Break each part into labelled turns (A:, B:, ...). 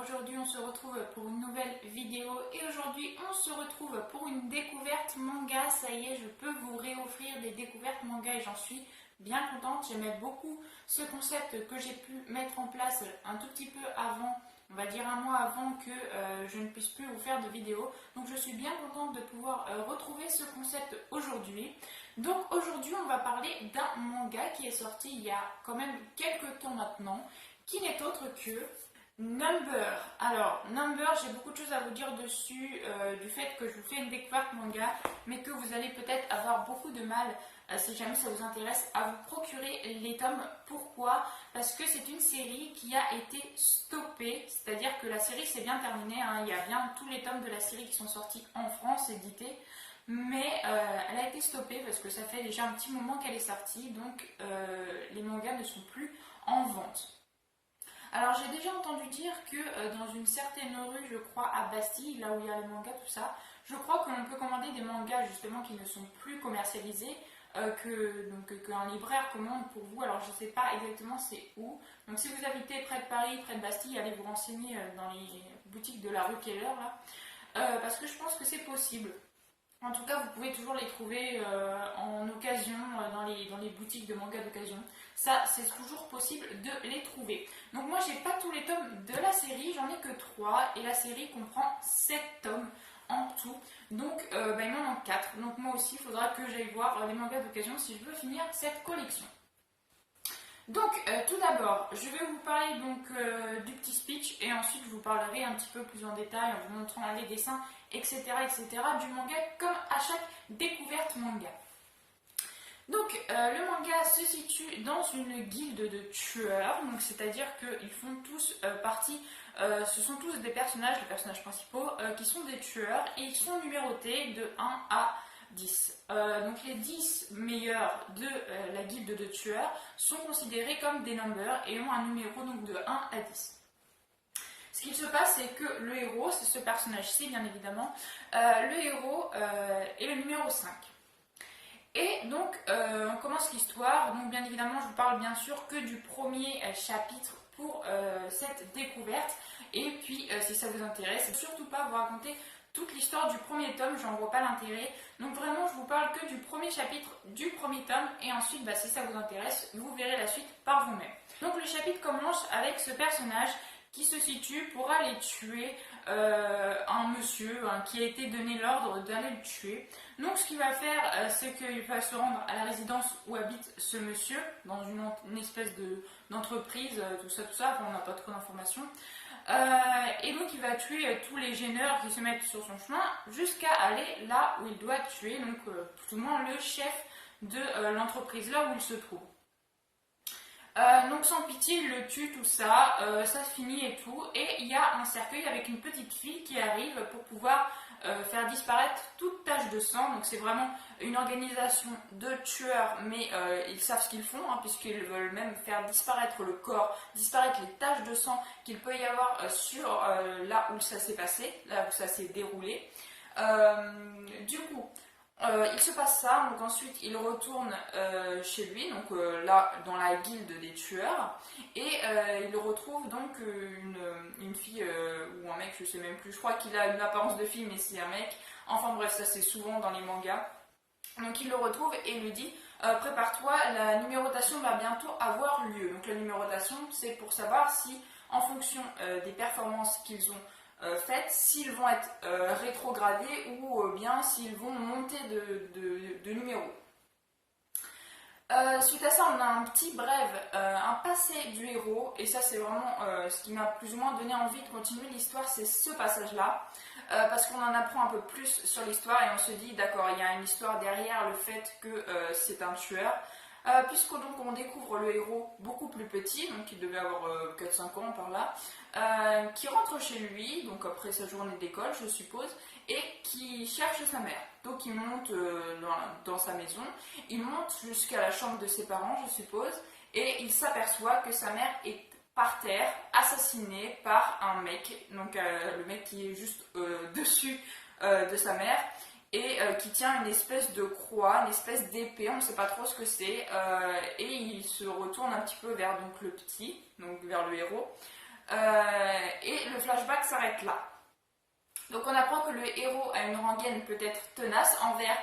A: aujourd'hui on se retrouve pour une nouvelle vidéo et aujourd'hui on se retrouve pour une découverte manga. Ça y est, je peux vous réoffrir des découvertes manga et j'en suis bien contente. J'aimais beaucoup ce concept que j'ai pu mettre en place un tout petit peu avant, on va dire un mois avant que je ne puisse plus vous faire de vidéos. Donc je suis bien contente de pouvoir retrouver ce concept aujourd'hui. Donc aujourd'hui on va parler d'un manga qui est sorti il y a quand même quelques temps maintenant, qui n'est autre que Number. Alors, Number, j'ai beaucoup de choses à vous dire dessus, du fait que je vous fais une découverte manga, mais que vous allez peut-être avoir beaucoup de mal, si jamais ça vous intéresse, à vous procurer les tomes. Pourquoi? Parce que c'est une série qui a été stoppée, c'est-à-dire que la série s'est bien terminée, hein. Il y a bien tous les tomes de la série qui sont sortis en France, édités, mais elle a été stoppée parce que ça fait déjà un petit moment qu'elle est sortie, donc les mangas ne sont plus en vente. Alors j'ai déjà entendu dire que dans une certaine rue, je crois à Bastille, là où il y a les mangas, tout ça, je crois qu'on peut commander des mangas justement qui ne sont plus commercialisés, qu'un libraire commande pour vous. Alors je ne sais pas exactement c'est où. Donc si vous habitez près de Paris, près de Bastille, allez vous renseigner dans les boutiques de la rue Keller là, parce que je pense que c'est possible. En tout cas, vous pouvez toujours les trouver en occasion dans les boutiques de manga d'occasion. Ça, c'est toujours possible de les trouver. Donc moi, j'ai pas tous les tomes de la série, j'en ai que 3 et la série comprend 7 tomes en tout. Donc, il m'en manque 4. Donc moi aussi, il faudra que j'aille voir les mangas d'occasion si je veux finir cette collection. Donc, tout d'abord, je vais vous parler du petit speech et ensuite je vous parlerai un petit peu plus en détail en vous montrant les dessins, etc., etc. du manga comme à chaque découverte manga. Donc, le manga se situe dans une guilde de tueurs, donc c'est-à-dire qu'ils font tous partie, ce sont tous des personnages, les personnages principaux, qui sont des tueurs et ils sont numérotés de 1 à 10. Donc les 10 meilleurs de la guilde de tueurs sont considérés comme des numbers et ont un numéro donc de 1 à 10. Ce qu'il se passe, c'est que le héros, c'est ce personnage-ci bien évidemment, le héros est le numéro 5. Et donc on commence l'histoire, donc bien évidemment je vous parle bien sûr que du premier chapitre pour cette découverte, et puis si ça vous intéresse, surtout pas vous raconter toute l'histoire du premier tome, j'en vois pas l'intérêt. Donc vraiment, je vous parle que du premier chapitre du premier tome et ensuite, si ça vous intéresse, vous verrez la suite par vous-même. Donc le chapitre commence avec ce personnage qui se situe pour aller tuer un monsieur qui a été donné l'ordre d'aller le tuer. Donc ce qu'il va faire, c'est qu'il va se rendre à la résidence où habite ce monsieur, dans une espèce d'entreprise, tout ça, enfin, on n'a pas trop d'informations. Et donc il va tuer tous les gêneurs qui se mettent sur son chemin jusqu'à aller là où il doit tuer, donc tout au moins le chef de l'entreprise, là où il se trouve. Donc sans pitié, il le tue, tout ça, ça se finit et tout, et il y a un cercueil avec une petite fille qui arrive pour pouvoir faire disparaître toute tache de sang. Donc c'est vraiment une organisation de tueurs, mais ils savent ce qu'ils font, puisqu'ils veulent même faire disparaître le corps, disparaître les taches de sang qu'il peut y avoir sur là où ça s'est passé, là où ça s'est déroulé. Du coup, il se passe ça, donc ensuite il retourne chez lui, donc là dans la guilde des tueurs, et il retrouve donc une fille ou un mec, je sais même plus, je crois qu'il a une apparence de fille mais c'est un mec, enfin bref, ça c'est souvent dans les mangas. Donc il le retrouve et lui dit prépare-toi, la numérotation va bientôt avoir lieu. Donc la numérotation, c'est pour savoir si en fonction des performances qu'ils ont faites, s'ils vont être rétrogradés ou bien s'ils vont monter de numéro. Suite à ça, on a un petit bref, un passé du héros, et ça c'est vraiment ce qui m'a plus ou moins donné envie de continuer l'histoire, c'est ce passage-là, parce qu'on en apprend un peu plus sur l'histoire et on se dit d'accord, il y a une histoire derrière le fait que c'est un tueur, puisque donc on découvre le héros beaucoup plus petit, donc il devait avoir 4-5 ans par là, qui rentre chez lui, donc après sa journée d'école je suppose, et qui cherche sa mère. Donc il monte dans sa maison, il monte jusqu'à la chambre de ses parents je suppose, et il s'aperçoit que sa mère est par terre, assassinée par un mec, donc le mec qui est juste dessus de sa mère, et qui tient une espèce de croix, une espèce d'épée, on ne sait pas trop ce que c'est, et il se retourne un petit peu vers donc, le petit, donc vers le héros, et le flashback s'arrête là. Donc on apprend que le héros a une rengaine peut-être tenace envers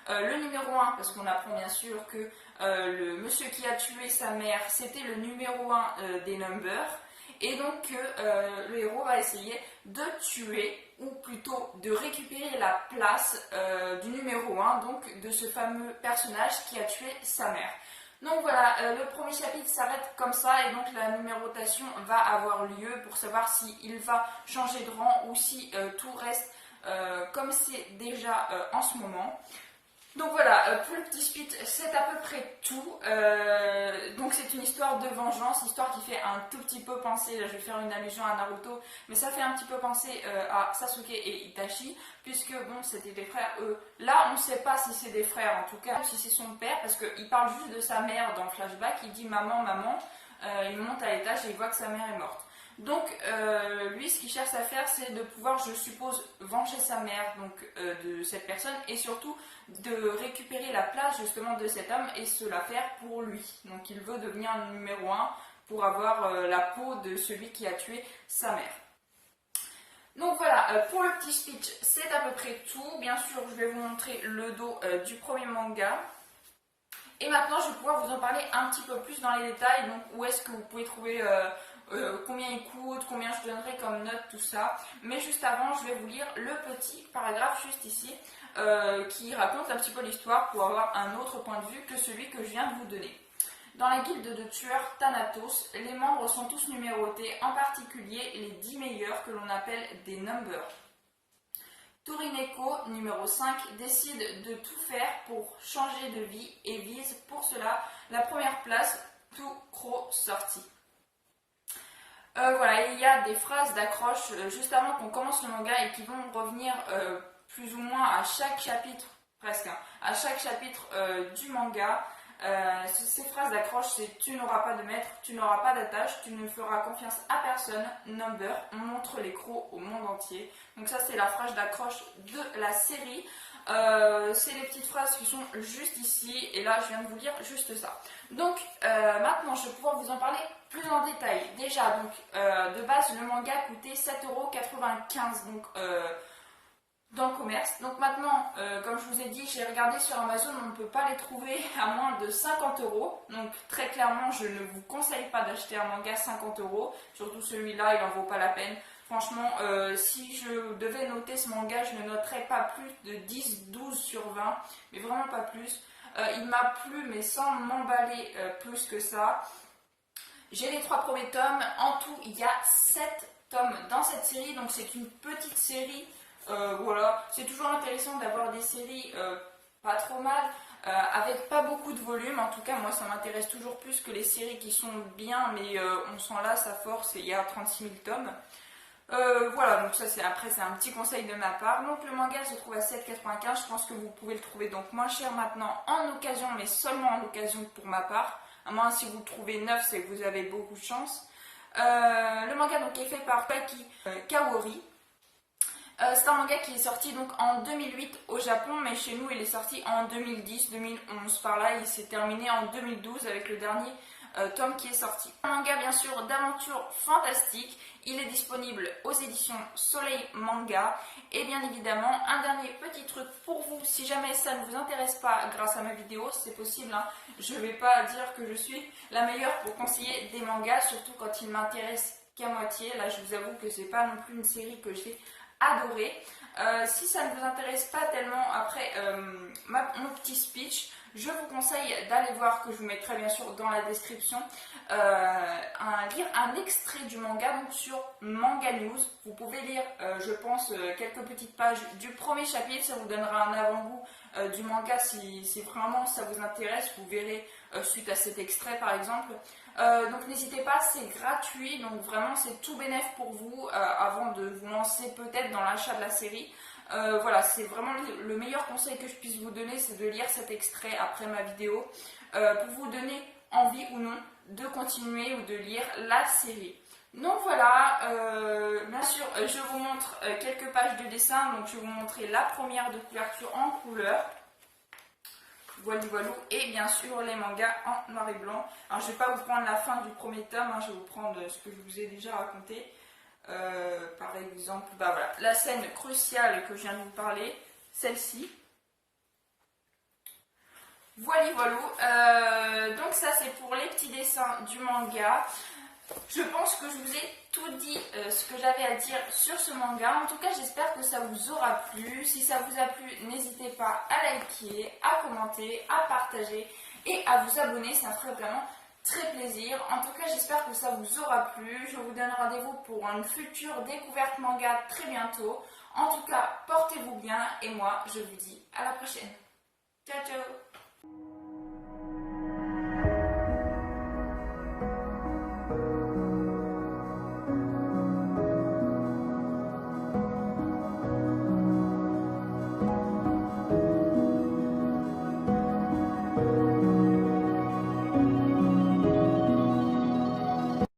A: le numéro 1, parce qu'on apprend bien sûr que le monsieur qui a tué sa mère, c'était le numéro 1 des Numbers, et donc le héros va essayer de tuer, ou plutôt de récupérer la place du numéro 1, donc de ce fameux personnage qui a tué sa mère. Donc voilà, le premier chapitre s'arrête comme ça, et donc la numérotation va avoir lieu pour savoir s'il va changer de rang ou si tout reste comme c'est déjà en ce moment. Donc voilà, pour le petit speech, c'est à peu près tout. Donc c'est une histoire de vengeance, histoire qui fait un tout petit peu penser, là je vais faire une allusion à Naruto, mais ça fait un petit peu penser à Sasuke et Itachi, puisque bon, c'était des frères. Là, on ne sait pas si c'est des frères, en tout cas, si c'est son père, parce qu'il parle juste de sa mère dans le flashback, il dit maman, maman, il monte à l'étage et il voit que sa mère est morte. Donc lui, ce qu'il cherche à faire, c'est de pouvoir, je suppose, venger sa mère, donc de cette personne, et surtout de récupérer la place justement de cet homme et se la faire pour lui. Donc il veut devenir le numéro 1 pour avoir la peau de celui qui a tué sa mère. Donc voilà, pour le petit speech, c'est à peu près tout. Bien sûr, je vais vous montrer le dos du premier manga. Et maintenant, je vais pouvoir vous en parler un petit peu plus dans les détails. Donc où est-ce que vous pouvez trouver... combien il coûte, combien je donnerai comme note, tout ça. Mais juste avant, je vais vous lire le petit paragraphe juste ici qui raconte un petit peu l'histoire pour avoir un autre point de vue que celui que je viens de vous donner. Dans la guilde de tueurs Thanatos, les membres sont tous numérotés, en particulier les 10 meilleurs que l'on appelle des numbers. Torineko, numéro 5, décide de tout faire pour changer de vie et vise pour cela la première place, tout croc sorti. Voilà, il y a des phrases d'accroche juste avant qu'on commence le manga et qui vont revenir plus ou moins à chaque chapitre, presque, hein, à chaque chapitre du manga. Ces phrases d'accroche, c'est tu n'auras pas de maître, tu n'auras pas d'attache, tu ne feras confiance à personne, number, montre les crocs au monde entier. Donc ça c'est la phrase d'accroche de la série. C'est les petites phrases qui sont juste ici, et là je viens de vous lire juste ça. Donc maintenant je vais pouvoir vous en parler plus en détail. Déjà, donc de base le manga coûtait 7,95 €, donc dans le commerce. Donc maintenant, comme je vous ai dit, j'ai regardé sur Amazon, on ne peut pas les trouver à moins de 50 €. Donc très clairement, je ne vous conseille pas d'acheter un manga 50 €. Surtout celui-là, il n'en vaut pas la peine. Franchement, si je devais noter ce manga, je ne noterais pas plus de 10-12 sur 20, mais vraiment pas plus. Il m'a plu, mais sans m'emballer plus que ça. J'ai les 3 premiers tomes. En tout, il y a 7 tomes dans cette série, donc c'est une petite série. Voilà, c'est toujours intéressant d'avoir des séries pas trop mal, avec pas beaucoup de volume. En tout cas, moi ça m'intéresse toujours plus que les séries qui sont bien, mais on s'en lasse à force et il y a 36 000 tomes. Voilà, donc ça après c'est un petit conseil de ma part. Donc le manga se trouve à 7,95 €. Je pense que vous pouvez le trouver donc moins cher maintenant en occasion, mais seulement en occasion pour ma part. À moins si vous le trouvez neuf, c'est que vous avez beaucoup de chance. Le manga donc est fait par Paki Kaori. C'est un manga qui est sorti donc en 2008 au Japon, mais chez nous il est sorti en 2010-2011. Par là, il s'est terminé en 2012 avec le dernier tome qui est sorti. Un manga bien sûr d'aventure fantastique. Il est disponible aux éditions Soleil Manga. Et bien évidemment, un dernier petit truc pour vous, si jamais ça ne vous intéresse pas grâce à ma vidéo, c'est possible, hein. Je ne vais pas dire que je suis la meilleure pour conseiller des mangas, surtout quand ils m'intéressent qu'à moitié. Là, je vous avoue que c'est pas non plus une série que j'ai adoré. Si ça ne vous intéresse pas tellement après mon petit speech, je vous conseille d'aller voir, que je vous mettrai bien sûr dans la description, lire un extrait du manga donc sur Manga News. Vous pouvez lire, je pense, quelques petites pages du premier chapitre, ça vous donnera un avant-goût du manga si vraiment ça vous intéresse. Vous verrez suite à cet extrait par exemple. Donc n'hésitez pas, c'est gratuit, donc vraiment c'est tout bénef pour vous avant de vous lancer peut-être dans l'achat de la série. Voilà, c'est vraiment le meilleur conseil que je puisse vous donner, c'est de lire cet extrait après ma vidéo pour vous donner envie ou non de continuer ou de lire la série. Donc voilà, bien sûr je vous montre quelques pages de dessin, donc je vais vous montrer la première de couverture en couleur. Voilà, voilà. Et bien sûr les mangas en noir et blanc. Alors je vais pas vous prendre la fin du premier tome, hein, je vais vous prendre ce que je vous ai déjà raconté. Par exemple, bah voilà, la scène cruciale que je viens de vous parler, celle-ci. Voilà, voilà. Donc ça c'est pour les petits dessins du manga. Je pense que je vous ai tout dit ce que j'avais à dire sur ce manga. En tout cas, j'espère que ça vous aura plu. Si ça vous a plu, n'hésitez pas à liker, à commenter, à partager et à vous abonner. Ça me ferait vraiment très plaisir. En tout cas, j'espère que ça vous aura plu. Je vous donne rendez-vous pour une future découverte manga très bientôt. En tout cas, portez-vous bien et moi, je vous dis à la prochaine. Ciao, ciao!